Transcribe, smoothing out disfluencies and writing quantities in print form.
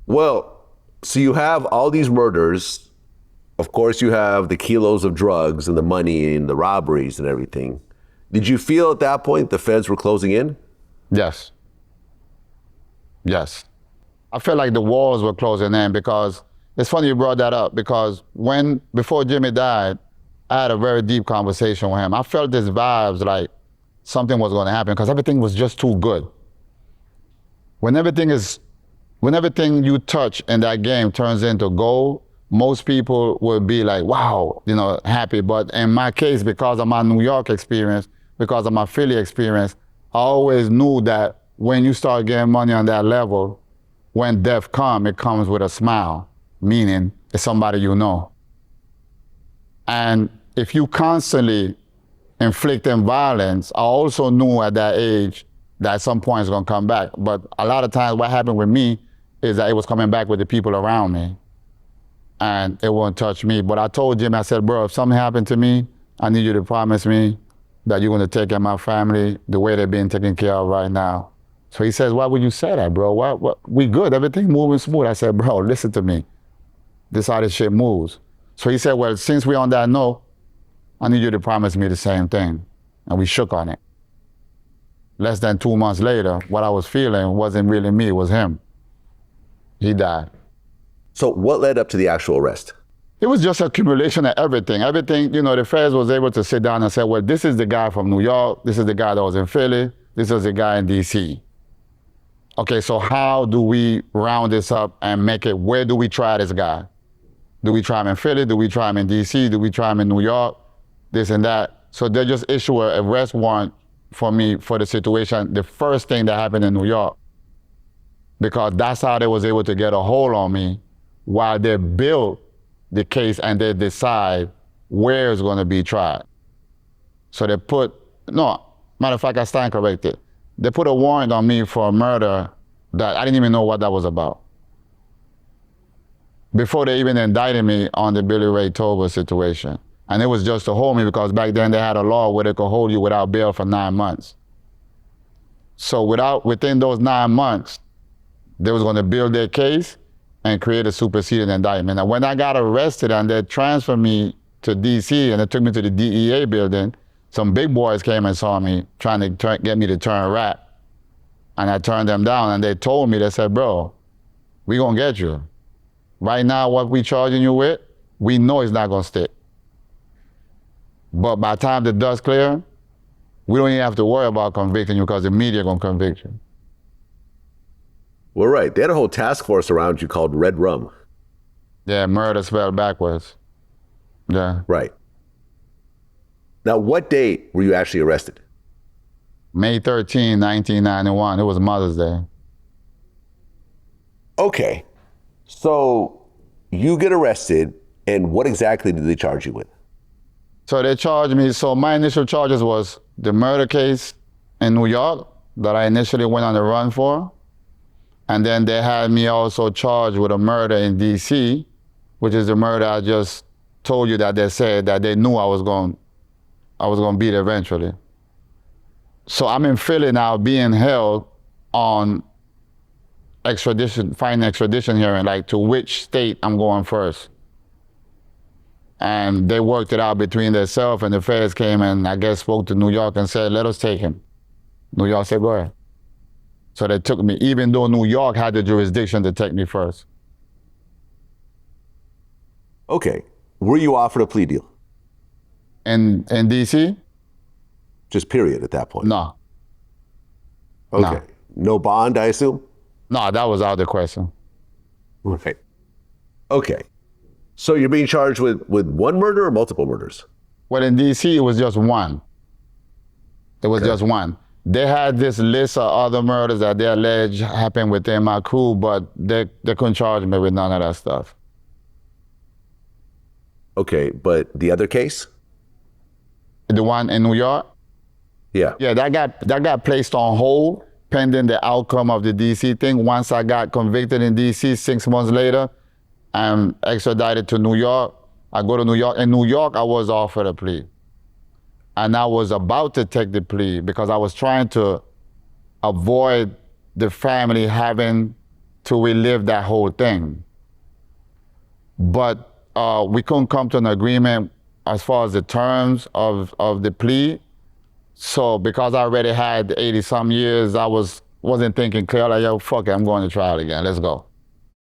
Well, so you have all these murders. Of course, you have the kilos of drugs and the money and the robberies and everything. Did you feel at that point the feds were closing in? Yes. Yes. I felt like the walls were closing in because it's funny you brought that up because before Jimmy died, I had a very deep conversation with him. I felt this vibes like something was going to happen because everything was just too good. When everything you touch in that game turns into gold, most people will be like, wow, happy. But in my case, because of my New York experience, because of my Philly experience, I always knew that when you start getting money on that level, when death comes, it comes with a smile, meaning it's somebody you know. And if you constantly inflicting violence, I also knew at that age that at some point it's gonna come back. But a lot of times what happened with me is that it was coming back with the people around me and it won't touch me. But I told Jimmy, I said, bro, if something happened to me, I need you to promise me that you're gonna take care of my family the way they're being taken care of right now. So he says, why would you say that, bro? What? We good, everything moving smooth. I said, bro, listen to me. This is how this shit moves. So he said, well, since we're on that note, I need you to promise me the same thing. And we shook on it. Less than 2 months later, what I was feeling wasn't really me, it was him. He died. So what led up to the actual arrest? It was just accumulation of everything. Everything, the feds was able to sit down and say, well, this is the guy from New York, this is the guy that was in Philly, this is the guy in DC. Okay, so how do we round this up and make it, where do we try this guy? Do we try him in Philly? Do we try him in DC? Do we try him in New York? This and that. So they just issue an arrest warrant for me for the situation, the first thing that happened in New York, because that's how they was able to get a hold on me while they build the case and they decide where it's gonna be tried. So they matter of fact, I stand corrected. They put a warrant on me for a murder that I didn't even know what that was about. Before they even indicted me on the Billy Ray Tober situation. And it was just to hold me because back then they had a law where they could hold you without bail for 9 months. So within those 9 months, they was gonna build their case and create a superseding indictment. And when I got arrested and they transferred me to DC and they took me to the DEA building, some big boys came and saw me trying to get me to turn rap. And I turned them down and they told me, they said, bro, we gonna get you. Right now, what we charging you with, we know it's not gonna stick. But by the time the dust clear, we don't even have to worry about convicting you because the media gonna convict you. Well, right, they had a whole task force around you called Red Rum. Yeah, murder spelled backwards. Yeah. Right. Now, what date were you actually arrested? May 13, 1991, it was Mother's Day. Okay, so you get arrested and what exactly did they charge you with? So they charged me, so my initial charges was the murder case in New York that I initially went on the run for. And then they had me also charged with a murder in DC, which is the murder I just told you that they said that they knew I was going to beat eventually. So I'm in Philly now being held on final extradition hearing, like to which state I'm going first. And they worked it out between themselves and the feds came and I guess spoke to New York and said, let us take him. New York said, go ahead. So they took me, even though New York had the jurisdiction to take me first. Okay, were you offered a plea deal? In DC? Just period at that point? No. Okay, no bond, I assume? No, that was out of the question. Right. Okay. So you're being charged with one murder or multiple murders? Well, in DC, it was just one. It was just one. They had this list of other murders that they allege happened within my crew, but they couldn't charge me with none of that stuff. Okay, but the other case? The one in New York? Yeah. Yeah, that got placed on hold pending the outcome of the DC thing. Once I got convicted in DC 6 months later, I'm extradited to New York. I go to New York. In New York, I was offered a plea. And I was about to take the plea because I was trying to avoid the family having to relive that whole thing. But we couldn't come to an agreement as far as the terms of the plea. So because I already had 80 some years, I wasn't thinking clear, like, yo, fuck it, I'm going to trial again, let's go.